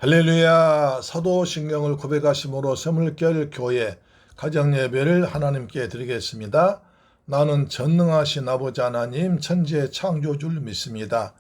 할렐루야. 사도신경을 고백하심으로 세물결 교회 가정예배를 하나님께 드리겠습니다. 나는 전능하신 아버지 하나님 천지의 창조주를 믿습니다.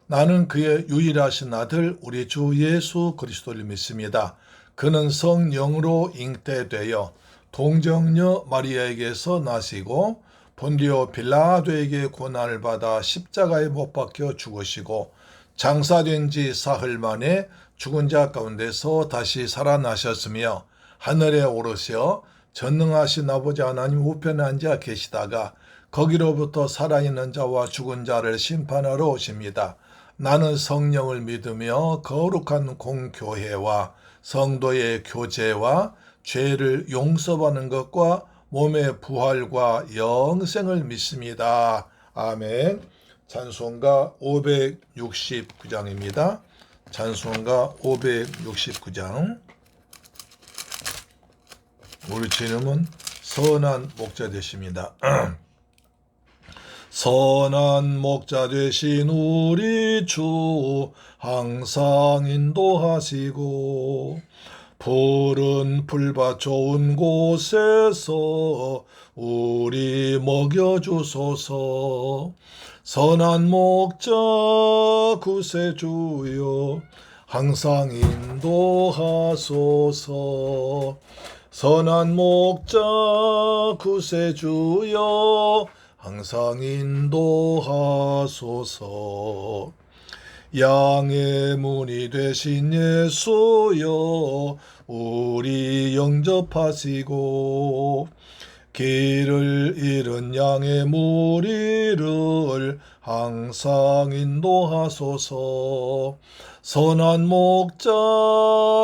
나는 그의 유일하신 아들 우리 주 예수 그리스도를 믿습니다. 그는 성령으로 잉태되어 동정녀 마리아에게서 나시고 본디오 빌라도에게 고난을 받아 십자가에 못 박혀 죽으시고 장사된 지 사흘 만에 죽은 자 가운데서 다시 살아나셨으며 하늘에 오르셔 전능하신 아버지 하나님 우편에 앉아 계시다가 거기로부터 살아있는 자와 죽은 자를 심판하러 오십니다. 나는 성령을 믿으며 거룩한 공교회와 성도의 교제와 죄를 용서받는 것과 몸의 부활과 영생을 믿습니다. 아멘. 찬송가 569장입니다. 찬송가 569장. 우리 주님은 선한 목자 되십니다. 선한 목자 되신 우리 주 항상 인도하시고 푸른 풀밭 좋은 곳에서 우리 먹여주소서. 선한 목자 구세주여 항상 인도하소서. 선한 목자 구세주여 항상 인도하소서. 양의 문이 되신 예수여 우리 영접하시고 길을 잃은 양의 무리를 항상 인도하소서. 선한 목자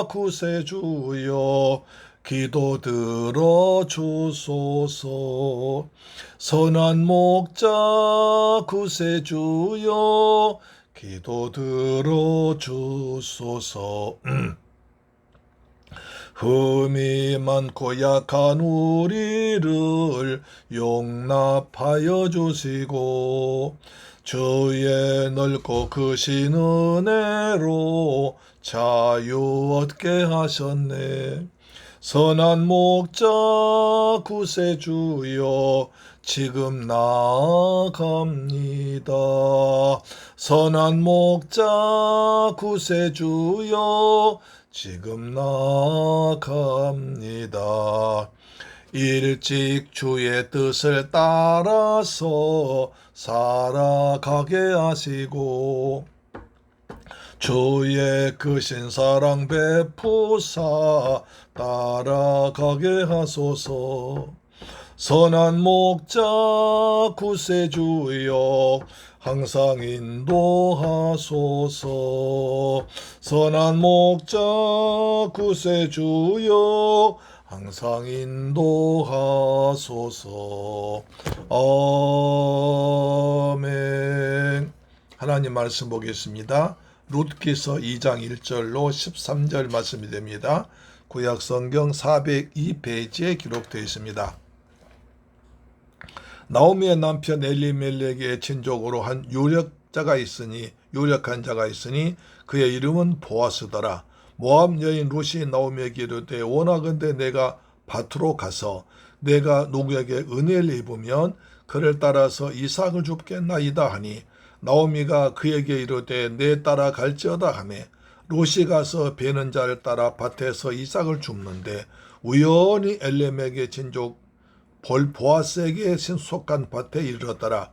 구세주여 기도 들어주소서. 선한 목자 구세주여 기도 들어주소서. 흠이 많고 약한 우리를 용납하여 주시고 주의 넓고 크신 은혜로 자유 얻게 하셨네. 선한 목자 구세주여 지금 나아갑니다. 선한 목자 구세주여 지금 나아갑니다. 일찍 주의 뜻을 따라서 살아가게 하시고 주의 크신 사랑 베푸사 따라가게 하소서. 선한 목자 구세주여 항상 인도하소서. 선한 목자 구세주여 항상 인도하소서. 아멘. 하나님 말씀 보겠습니다. 룻기서 2장 1절로 13절 말씀이 됩니다. 구약성경 402페이지에 기록되어 있습니다. 나오미의 남편 엘리멜렉의 친족으로 한 유력한 자가 있으니 그의 이름은 보아스더라. 모압 여인 룻이 나오미에게 이르되 원하건대 내가 밭으로 가서 내가 누구에게 은혜를 입으면 그를 따라서 이삭을 줍겠나이다 하니 나오미가 그에게 이르되 내 따라 갈지어다 하매 룻이 가서 베는 자를 따라 밭에서 이삭을 줍는데 우연히 엘레멕의 친족 보아스에게 속한 밭에 이르렀더라.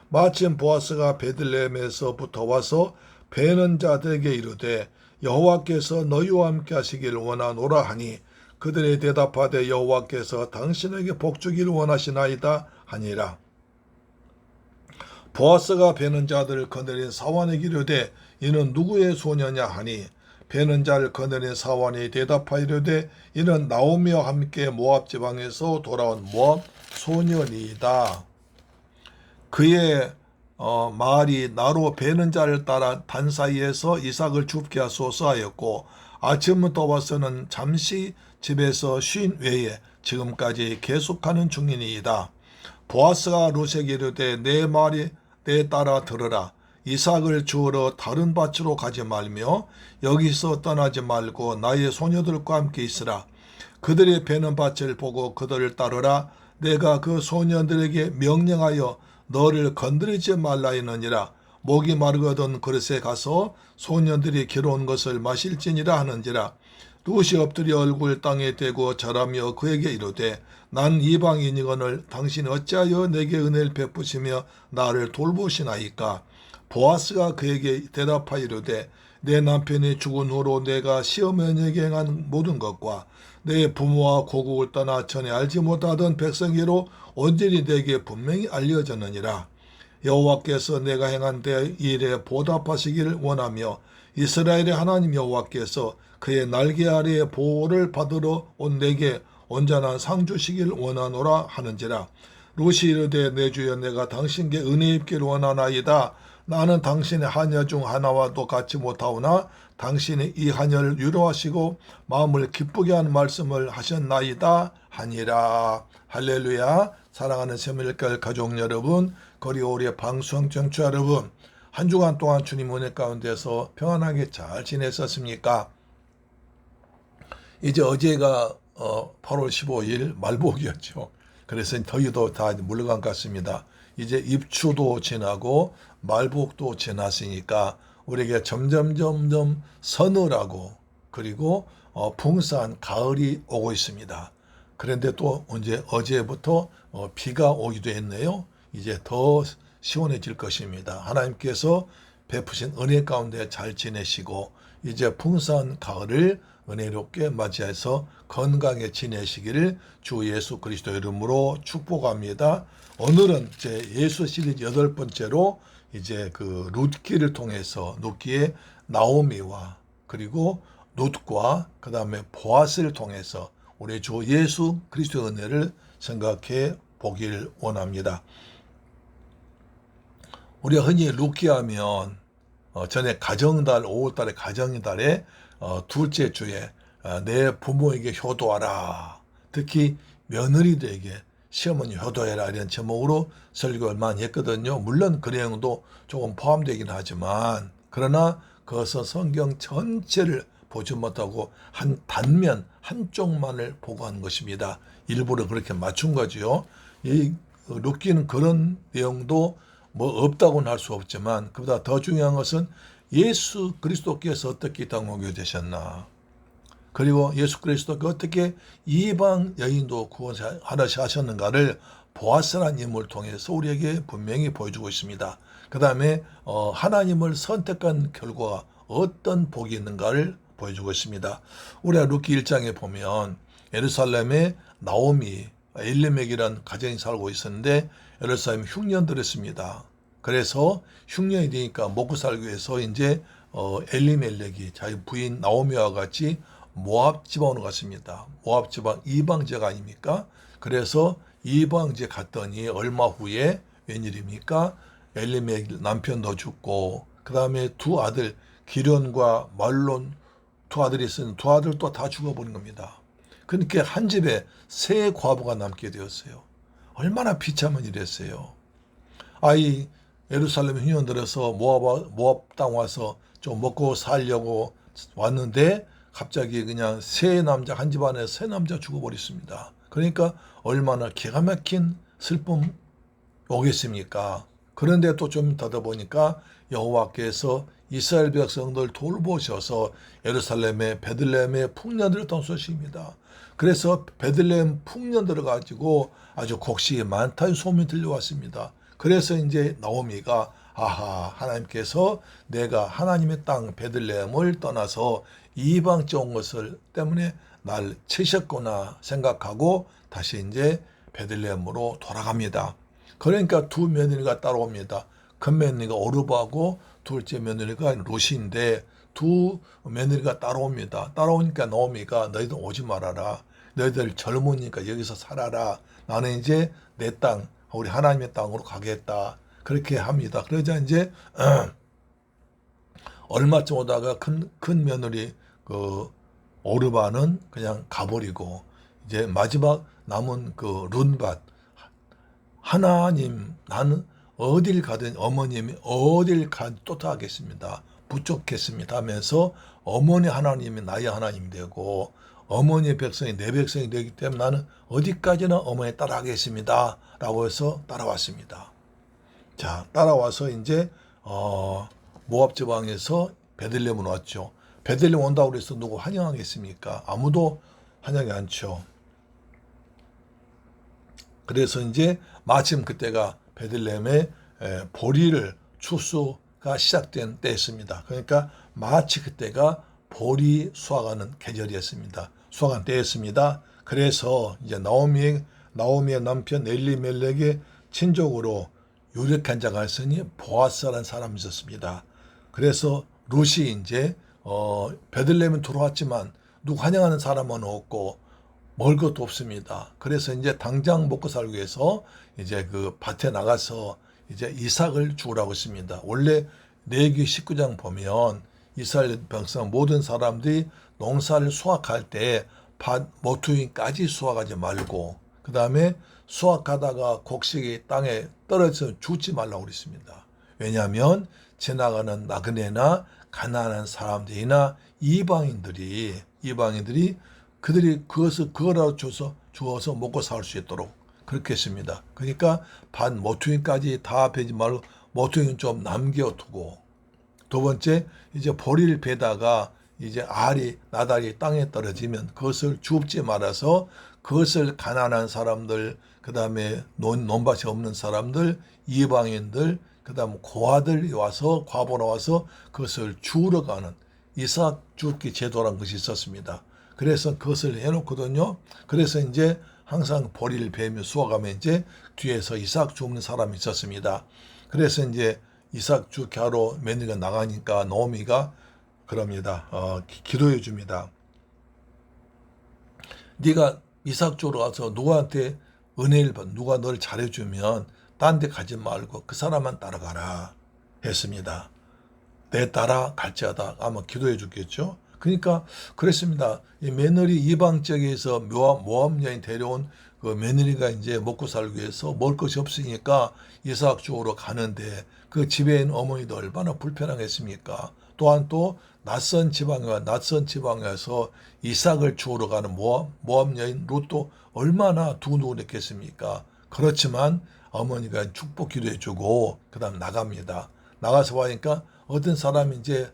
마침 보아스가 베들레헴에서부터 와서 베는 자들에게 이르되 여호와께서 너희와 함께 하시기를 원하노라 하니 그들이 대답하되 여호와께서 당신에게 복주기를 원하시나이다 하니라. 보아스가 베는 자들을 거느린 사환에게 이르되 이는 누구의 소녀냐 하니 베는 자를 거느린 사환이 대답하이르되 이는 나오미와 함께 모압 지방에서 돌아온 모압 소년이다. 그의 말이 나로 베는 자를 따라 단 사이에서 이삭을 줍게 하소서 하였고 아침부터 와서는 잠시 집에서 쉰 외에 지금까지 계속하는 중이니이다. 보아스가 룻에게 이르되 내 말이 내 따라 들으라. 이삭을 주우러 다른 밭으로 가지 말며 여기서 떠나지 말고 나의 소녀들과 함께 있으라. 그들이 베는 밭을 보고 그들을 따르라. 내가 그 소년들에게 명령하여 너를 건드리지 말라 하느니라. 목이 마르거든 그릇에 가서 소년들이 괴로운 것을 마실지니라 하는지라. 룻이 엎드려 얼굴 땅에 대고 절하며 그에게 이르되 난 이방인이거늘 당신이 어찌하여 내게 은혜를 베푸시며 나를 돌보시나이까. 보아스가 그에게 대답하여 이르되 내 남편이 죽은 후로 내가 시어머니에게 행한 모든 것과 내 부모와 고국을 떠나 전에 알지 못하던 백성이로 온전히 내게 분명히 알려졌느니라. 여호와께서 내가 행한 대 일에 보답하시기를 원하며 이스라엘의 하나님 여호와께서 그의 날개 아래에 보호를 받으러 온 내게 온전한 상 주시기를 원하노라 하는지라. 룻이 이르되 내 주여 내가 당신께 은혜 입기를 원하나이다. 나는 당신의 하녀 중 하나와도 같이 못하오나 당신이 이 하녀를 위로하시고 마음을 기쁘게 하는 말씀을 하셨나이다 하니라. 할렐루야. 사랑하는 새밀결 가족 여러분, 거리오리의 방송 청취자 여러분, 한 주간 동안 주님 은혜 가운데서 평안하게 잘 지냈었습니까? 이제 어제가 8월 15일 말복이었죠. 그래서 더위도 다 물러간 것 같습니다. 이제 입추도 지나고 말복도 지났으니까 우리에게 점점 서늘하고 그리고 풍성한 가을이 오고 있습니다. 그런데 또 이제 어제부터 비가 오기도 했네요. 이제 더 시원해질 것입니다. 하나님께서 베푸신 은혜 가운데 잘 지내시고 이제 풍성한 가을을 은혜롭게 맞이해서 건강에 지내시기를 주 예수 그리스도 이름으로 축복합니다. 오늘은 제 예수 시리즈 8번째로 이제 그 룻기를 통해서 룻기의 나오미와 그리고 룻과 그 다음에 보아스를 통해서 우리 주 예수 그리스도의 은혜를 생각해 보길 원합니다. 우리가 흔히 룻기 하면 전에 가정달 5월달에 가정달에 둘째 주에 내 부모에게 효도하라. 특히 며느리들에게 시어머니 효도해라 이런 제목으로 설교를 많이 했거든요. 물론 그 내용도 조금 포함되긴 하지만 그러나 그것은 성경 전체를 보지 못하고 한 단면 한쪽만을 보고한 것입니다. 일부러 그렇게 맞춘 거지요. 이 룻기는 그런 내용도 뭐 없다고는 할 수 없지만 그보다 더 중요한 것은 예수 그리스도께서 어떻게 이 땅에 오게 되셨나, 그리고 예수 그리스도가 어떻게 이방 여인도 구원하셨는가를 보아스라는 인물을 통해서 우리에게 분명히 보여주고 있습니다. 그 다음에 하나님을 선택한 결과가 어떤 복이 있는가를 보여주고 있습니다. 우리가 룻기 1장에 보면 예루살렘에 나오미, 엘리멜렉이라는 가정이 살고 있었는데 예루살렘 흉년들을 했습니다. 그래서 흉년이 되니까 먹고 살기 위해서 이제 엘리멜렉이 자기 부인 나오미와 같이 모압 지방으로 갔습니다. 모압 지방 이방지역 아닙니까? 그래서 이방지에 갔더니 얼마 후에 웬일입니까? 엘리멜렉 남편도 죽고 그 다음에 두 아들 기련과 말론 두 아들이 있었는데 두 아들도 다 죽어버린 겁니다. 그러니까 한 집에 세 과부가 남게 되었어요. 얼마나 비참한 일이었어요. 아이 예루살렘 흉년들어서 모압 땅 와서 좀 먹고 살려고 왔는데 갑자기 그냥 세 남자 한 집안에 세 남자 죽어버렸습니다. 그러니까 얼마나 기가 막힌 슬픔 오겠습니까? 그런데 또 좀 더더 보니까 여호와께서 이스라엘 백성들 돌보셔서 예루살렘의 베들레헴의 풍년들을 던 소식입니다. 그래서 베들레헴 풍년들을 가지고 아주 곡식이 많다는 소문이 들려왔습니다. 그래서 이제 나오미가 아하, 하나님께서 내가 하나님의 땅 베들레헴을 떠나서 이방 쪽 온 것을 때문에 날 치셨구나 생각하고 다시 이제 베들레헴으로 돌아갑니다. 그러니까 두 며느리가 따라옵니다. 큰 며느리가 오르바고 둘째 며느리가 룻인데 두 며느리가 따라옵니다. 따라오니까 나오미가 너희들 오지 말아라. 너희들 젊으니까 여기서 살아라. 나는 이제 내 땅, 우리 하나님의 땅으로 가겠다. 그렇게 합니다. 그러자 이제 얼마쯤 오다가 큰 며느리 그 오르바는 그냥 가버리고 이제 마지막 남은 그 룻밭, 하나님 나는 어딜 가든 어머님이 어딜 가든 쫓아가겠습니다. 부족했습니다 하면서 어머니 하나님이 나의 하나님이 되고 어머니의 백성이 내 백성이 되기 때문에 나는 어디까지나 어머니 따라가겠습니다 라고 해서 따라왔습니다. 자, 따라와서 이제 모압 지방에서 베들레헴으로 왔죠. 베들레헴 온다고 해서 누구 환영하겠습니까? 아무도 환영이 않죠. 그래서 이제 마침 그때가 베들레헴의 보리를 추수가 시작된 때였습니다. 그러니까 마치 그때가 보리 수확하는 계절이었습니다. 수확한 때였습니다. 그래서 이제 나오미의 남편 엘리멜렉의 친족으로 유력한 자가 있으니 보아스라는 사람이 있었습니다. 그래서 룻이 이제 베들레헴에 들어왔지만 누구 환영하는 사람은 없고 먹을 것도 없습니다. 그래서 이제 당장 먹고 살기 위해서 이제 그 밭에 나가서 이제 이삭을 주우라고 했습니다. 원래 레위기 19장 보면 이스라엘 백성 모든 사람들이 농사를 수확할 때 밭 모퉁이까지 수확하지 말고 그 다음에 수확하다가 곡식이 땅에 떨어져서 죽지 말라고 그랬습니다. 왜냐하면 지나가는 나그네나 가난한 사람들이나 이방인들이 그들이 그거라도 주어서 먹고 살 수 있도록 그렇게 했습니다. 그러니까 밭 모퉁이까지 다 베지 말고 모퉁이는 좀 남겨두고 두 번째 이제 보리를 베다가 이제 나달이 땅에 떨어지면 그것을 줍지 말아서 그것을 가난한 사람들 그 다음에 논밭이 없는 사람들 이방인들 그 다음 고아들이 와서 과부나 와서 그것을 주우러 가는 이삭 줍기 제도라는 것이 있었습니다. 그래서 그것을 해놓거든요. 그래서 이제 항상 보리를 베며 수확하면 이제 뒤에서 이삭 줍는 사람이 있었습니다. 그래서 이제 이삭 줍기 하러 며느리가 나가니까 노미가 그럽니다. 기도해 줍니다. 네가 이삭 주러 가서 누구한테 은혜를 받, 누가 널 잘해주면 딴 데 가지 말고 그 사람만 따라가라 했습니다. 내 따라 갈지어다 아마 기도해 주겠죠. 그러니까 그랬습니다. 이 며느리 이방 지역에서 모압 여인 데려온 그 며느리가 이제 먹고 살기 위해서 먹을 것이 없으니까 이삭 주우러 가는데 그 집에 있는 어머니도 얼마나 불편하겠습니까? 또한 또 낯선 지방에 와서 이삭을 주우러 가는 모압 여인 룻도 얼마나 두근두근했겠습니까? 그렇지만 어머니가 축복 기도해 주고 그다음 나갑니다. 나가서 보니까 어떤 사람이 이제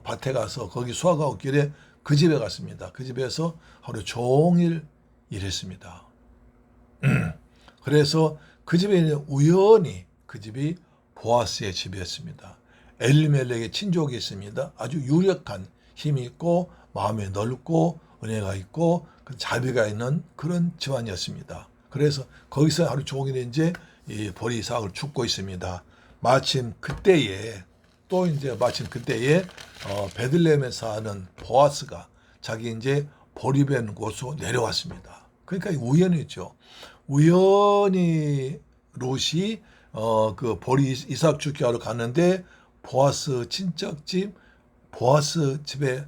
밭에 가서 거기 수확하고 길에 그 집에 갔습니다. 그 집에서 하루 종일 일했습니다. 그래서 그 집에 우연히 그 집이 보아스의 집이었습니다. 엘리멜렉의 친족이 있습니다. 아주 유력한 힘이 있고 마음이 넓고 은혜가 있고 자비가 있는 그런 집안이었습니다. 그래서 거기서 하루 종일 이제 이 보리 이삭을 줍고 있습니다. 마침 그때에 베들레헴에 사는 보아스가 자기 이제 보리 벤 곳으로 내려왔습니다. 그러니까 우연이죠. 우연히 롯이 그 보리 이삭 줍기 하러 갔는데 보아스 친척집 보아스 집에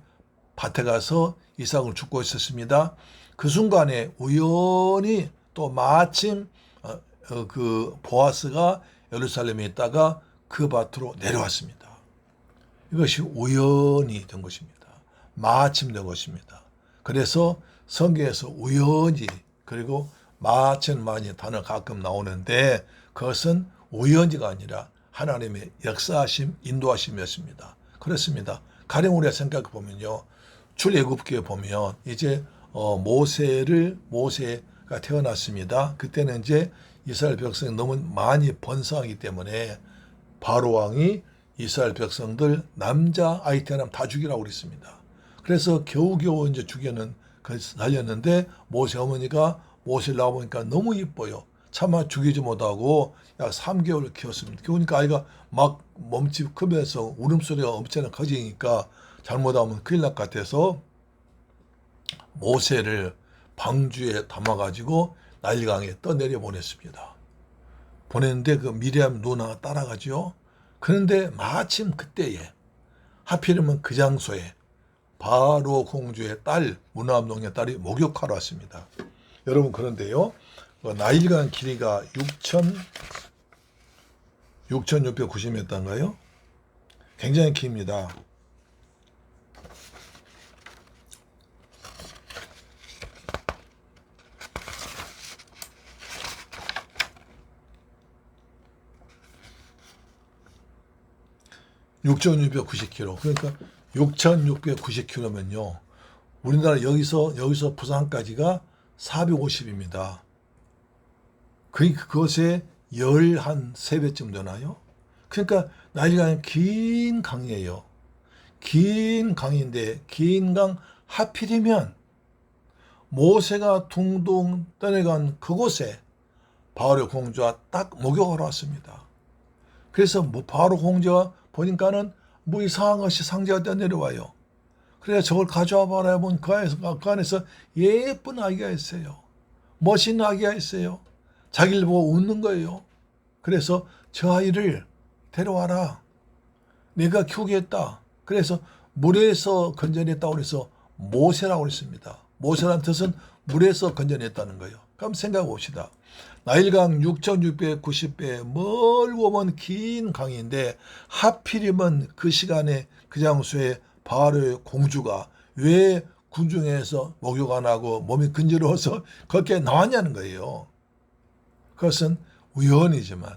밭에 가서 이삭을 줍고 있었습니다. 그 순간에 우연히 또 마침 그 보아스가 예루살렘에 있다가 그 밭으로 내려왔습니다. 이것이 우연히 된 것입니다. 마침 된 것입니다. 그래서 성경에서 우연히 그리고 마침만이 단어 가끔 나오는데 그것은 우연히가 아니라 하나님의 역사하심, 인도하심이었습니다. 그렇습니다. 가령 우리가 생각해 보면요. 출애굽기에 보면 이제 모세가 태어났습니다. 그때는 이제 이스라엘 백성이 너무 많이 번성하기 때문에 바로 왕이 이스라엘 백성들 남자 아이 태어나면 다 죽이라고 그랬습니다. 그래서 겨우겨우 이제 살렸는데 모세 어머니가 모세를 낳아보니까 너무 이뻐요. 차마 죽이지 못하고 약 3개월을 키웠습니다. 그러니까 아이가 막 몸집 크면서 울음소리가 엄청나 커지니까 잘못하면 큰일 날 것 같아서 모세를 방주에 담아가지고 나일강에 떠내려 보냈습니다. 보냈는데 그 미리암 누나가 따라가죠. 그런데 마침 그때에 하필이면 그 장소에 바로 공주의 딸 문화암동의 딸이 목욕하러 왔습니다. 여러분 그런데요. 나일강 길이가 6,690m인가요? 굉장히 깁니다. (6,690km) 그러니까 6,690km면요. 우리나라 여기서 부산까지가 450입니다. 그것에 열 한 3배쯤 되나요? 그러니까 나일강은 긴 강이에요. 긴 강인데 긴 강 하필이면 모세가 둥둥 떠내간 그곳에 바울의 공주가 딱 목욕하러 왔습니다. 그래서 바울 공주가 보니까는 이상한 것이 상자가 떠내려와요. 그래서 저걸 가져와 봐라 보면 그 안에서 예쁜 아기가 있어요. 멋있는 아기가 있어요. 자기를 보고 웃는 거예요. 그래서 저 아이를 데려와라. 내가 키우겠다. 그래서 물에서 건져냈다고 그래서 모세라고 그랬습니다. 모세라는 뜻은 물에서 건져냈다는 거예요. 그럼 생각해 봅시다. 나일강 6,690배 멀고 먼 긴 강인데 하필이면 그 시간에 그 장소에 바울의 공주가 왜 군중에서 목욕 안 하고 몸이 근지러워서 그렇게 나왔냐는 거예요. 그것은 우연이지만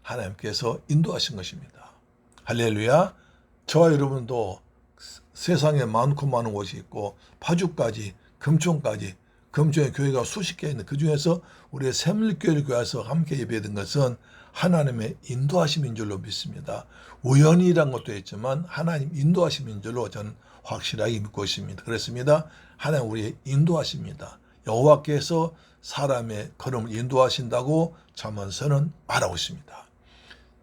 하나님께서 인도하신 것입니다. 할렐루야. 저와 여러분도 세상에 많고 많은 곳이 있고 파주까지 금천까지 금천의 교회가 수십 개 있는 그중에서 우리의 샘물교회를 교회에서 함께 예배된 것은 하나님의 인도하심인 줄로 믿습니다. 우연이란 것도 있지만 하나님 인도하심인 줄로 저는 확실하게 믿고 있습니다. 그렇습니다. 하나님 우리의 인도하십니다. 여호와께서 사람의 걸음을 인도하신다고 잠언서는 말하고 있습니다.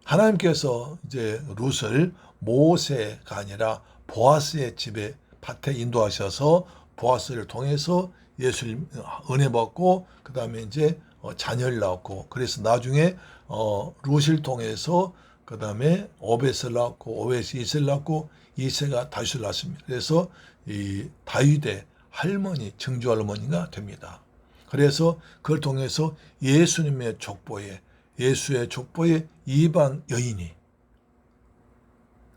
하나님께서 이제 룻을 모세가 아니라 보아스의 집에 밭에 인도하셔서 보아스를 통해서 예수님 은혜 받고 그 다음에 이제 자녀를 낳았고 그래서 나중에 룻을 통해서 그 다음에 오벳을 낳았고 오벳이 이세를 낳았고 이세가 다윗을 낳습니다. 그래서 이 다윗의 할머니 증조 할머니가 됩니다. 그래서 그걸 통해서 예수님의 족보에 예수의 족보에 이방 여인이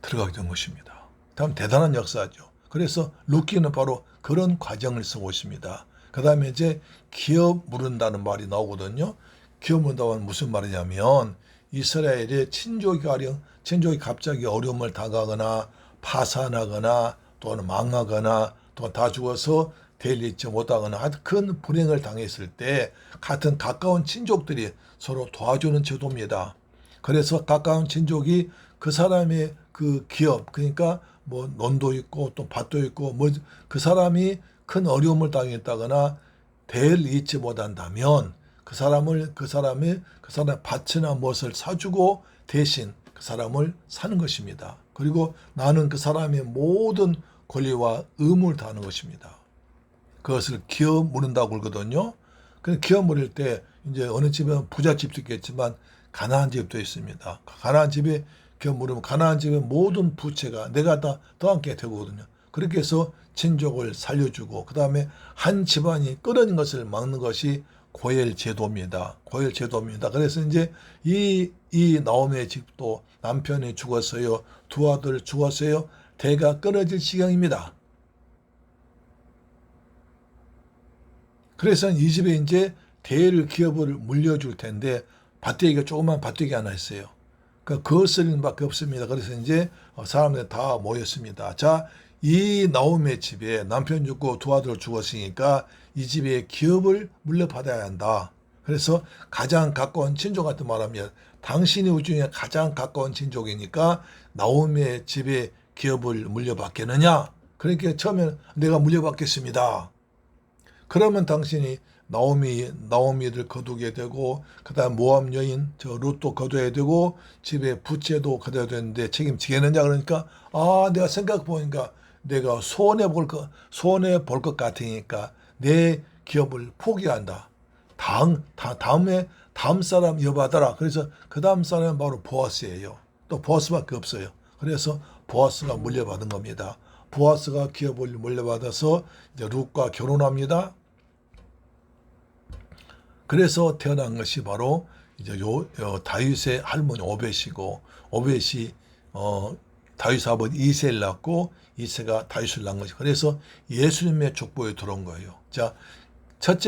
들어가게 된 것입니다. 다음 대단한 역사죠. 그래서 룻기는 바로 그런 과정을 쓰고 있습니다. 그 다음에 이제 기업 물은다는 말이 나오거든요. 기업 물은다는 무슨 말이냐면 이스라엘의 친족이 갑자기 어려움을 당하거나 파산하거나 또는 망하거나 또 다 죽어서 대를 잇지 못하거나 하여튼 큰 불행을 당했을 때 같은 가까운 친족들이 서로 도와주는 제도입니다. 그래서 가까운 친족이 그 사람의 그 기업 그러니까 뭐 논도 있고 또 밭도 있고 뭐 그 사람이 큰 어려움을 당했다거나 대를 잇지 못한다면 그 사람의 밭이나 무엇을 사주고 대신 그 사람을 사는 것입니다. 그리고 나는 그 사람의 모든 권리와 의무를 다하는 것입니다. 그것을 기업 물은다고 그러거든요. 그 기업 물을 때 이제 어느 집은 부잣집도 있겠지만 가난한 집도 있습니다. 가난한 집에 기업 물으면 가난한 집의 모든 부채가 내가 다 떠안게 되거든요. 그렇게 해서 친족을 살려주고 그 다음에 한 집안이 끊어진 것을 막는 것이 고엘 제도입니다. 고엘 제도입니다. 그래서 이제 이 나오미의 집도 남편이 죽었어요. 두 아들 죽었어요. 대가 끊어질 시경입니다. 그래서 이 집에 이제 대를 기업을 물려줄 텐데 밭대기가 조그만 밭대기 하나 있어요. 그것을 밖에 없습니다. 그래서 이제 사람들이 다 모였습니다. 자, 이 나오미의 집에 남편 죽고 두 아들 죽었으니까 이 집에 기업을 물려받아야 한다. 그래서 가장 가까운 친족한테 말하면 당신이 우리 중에 가장 가까운 친족이니까 나오미의 집에 기업을 물려받겠느냐? 그러니까 처음에 내가 물려받겠습니다. 그러면 당신이 나오미를 거두게 되고 그다음 모압 여인 룻도 거둬야 되고 집에 부채도 거둬야 되는데 책임지겠느냐 그러니까 내가 생각 보니까 내가 손해 볼 것 같으니까 내 기업을 포기한다. 다음 사람 여받아라. 그래서 그 다음 사람은 바로 보아스예요. 또 보아스밖에 없어요. 그래서 보아스가 물려받은 겁니다. 보아스가 기업을 물려받아서 이제 룻과 결혼합니다. 그래서 태어난 것이 바로 이제 다윗의 할머니 오벳이고, 오벳이 다윗 아버지 이새를 낳고, 이새가 다윗을 낳은 거죠. 그래서 예수님의 족보에 들어온 거예요. 자, 첫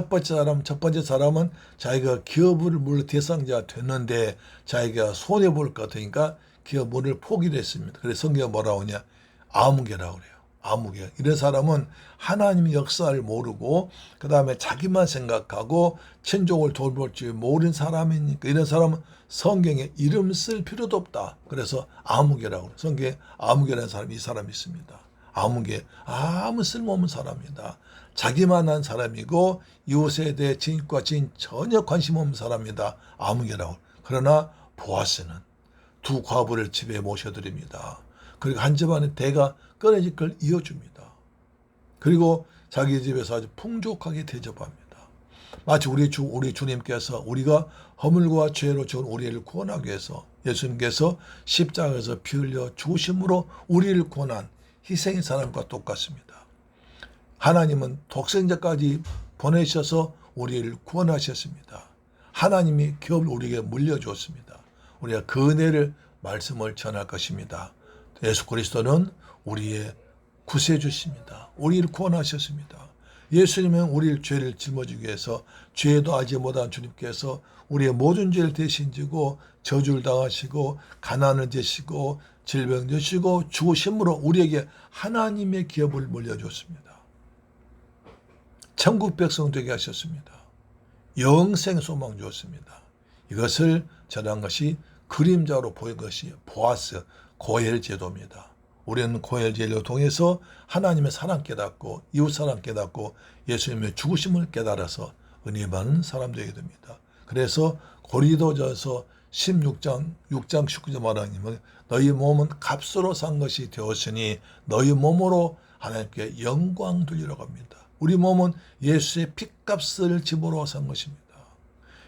번째 사람은 자기가 기업을 물론 대상자가 됐는데 자기가 손해 볼 것 같으니까 기업을 포기를 했습니다. 그래서 성경에 뭐라고 하냐? 아무개라고 그래요. 아무개. 이런 사람은 하나님의 역사를 모르고 그 다음에 자기만 생각하고 친족을 돌볼 줄 모르는 사람이니까 이런 사람은 성경에 이름 쓸 필요도 없다. 그래서 아무개라고 그래요. 성경에 아무개라는 사람이 이 사람이 있습니다. 아무개. 아무 쓸모없는 사람이다. 자기만 한 사람이고 이웃에 대해 진과 진 전혀 관심 없는 사람이다. 아무개라고. 그러나 보아스는 두 과부를 집에 모셔드립니다. 그리고 한 집안의 대가 끊어질 걸 이어줍니다. 그리고 자기 집에서 아주 풍족하게 대접합니다. 마치 우리 주님께서 우리가 허물과 죄로 죽은 우리를 구원하기 위해서 예수님께서 십자가에서 피 흘려 죽으심으로 우리를 구원한 희생의 사람과 똑같습니다. 하나님은 독생자까지 보내셔서 우리를 구원하셨습니다. 하나님이 기업을 우리에게 물려주었습니다. 우리가 그 은혜를 말씀을 전할 것입니다. 예수 그리스도는 우리의 구세주십니다. 우리를 구원하셨습니다. 예수님은 우리를 죄를 짊어지기 위해서 죄도 알지 못한 주님께서 우리의 모든 죄를 대신 지고 저주를 당하시고 가난을 지시고 질병 주시고 죽으심으로 우리에게 하나님의 기업을 물려줬습니다. 천국 백성 되게 하셨습니다. 영생 소망 주었습니다. 이것을 전한 것이 그림자로 보인 것이 보아스 고엘 제도입니다. 우리는 고엘 제도를 통해서 하나님의 사랑 깨닫고 이웃 사랑 깨닫고 예수님의 죽으심을 깨달아서 은혜 받는 사람 되게 됩니다. 그래서 고린도전서 16장 6장 19절 말하는 너희 몸은 값으로 산 것이 되었으니 너희 몸으로 하나님께 영광 돌리라고 합니다. 우리 몸은 예수의 핏값을 집으로 산 것입니다.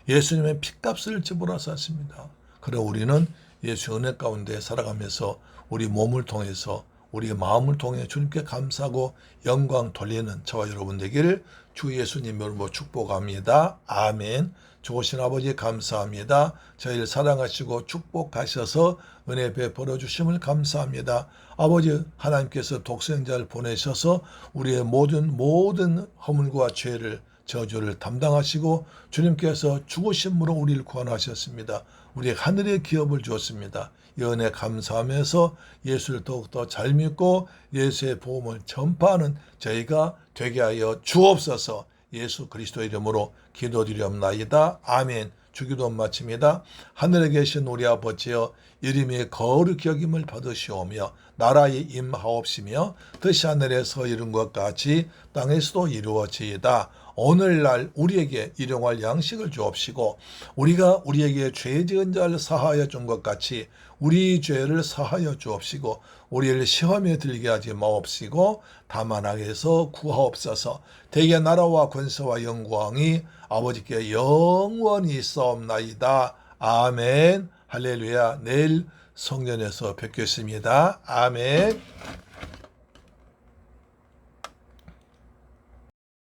예수님의 핏값을 집으로 샀습니다. 그래 우리는 예수 은혜 가운데 살아가면서 우리 몸을 통해서 우리의 마음을 통해 주님께 감사하고 영광 돌리는 저와 여러분 되기를 주 예수님 이름으로 축복합니다. 아멘. 좋으신 아버지 감사합니다. 저희를 사랑하시고 축복하셔서 은혜 베풀어 주심을 감사합니다. 아버지 하나님께서 독생자를 보내셔서 우리의 모든 허물과 죄를 저주를 담당하시고 주님께서 죽으심으로 우리를 구원하셨습니다. 우리의 하늘의 기업을 주었습니다. 이 은혜 감사하면서 예수를 더욱더 잘 믿고 예수의 복음을 전파하는 저희가 되게 하여 주옵소서. 예수 그리스도 이름으로 기도드리옵나이다. 아멘. 주기도 마칩니다. 하늘에 계신 우리 아버지여 이름이 거룩히 여김을 받으시오며 나라에 임하옵시며 뜻이 하늘에서 이룬 것 같이 땅에서도 이루어지이다. 오늘날 우리에게 일용할 양식을 주옵시고 우리가 우리에게 죄 지은 자를 사하여 준 것 같이 우리 죄를 사하여 주옵시고 우리를 시험에 들게 하지 마옵시고 다만 악에서 구하옵소서. 대개 나라와 권세와 영광이 아버지께 영원히 있사옵나이다. 아멘. 할렐루야. 내일 성전에서 뵙겠습니다. 아멘.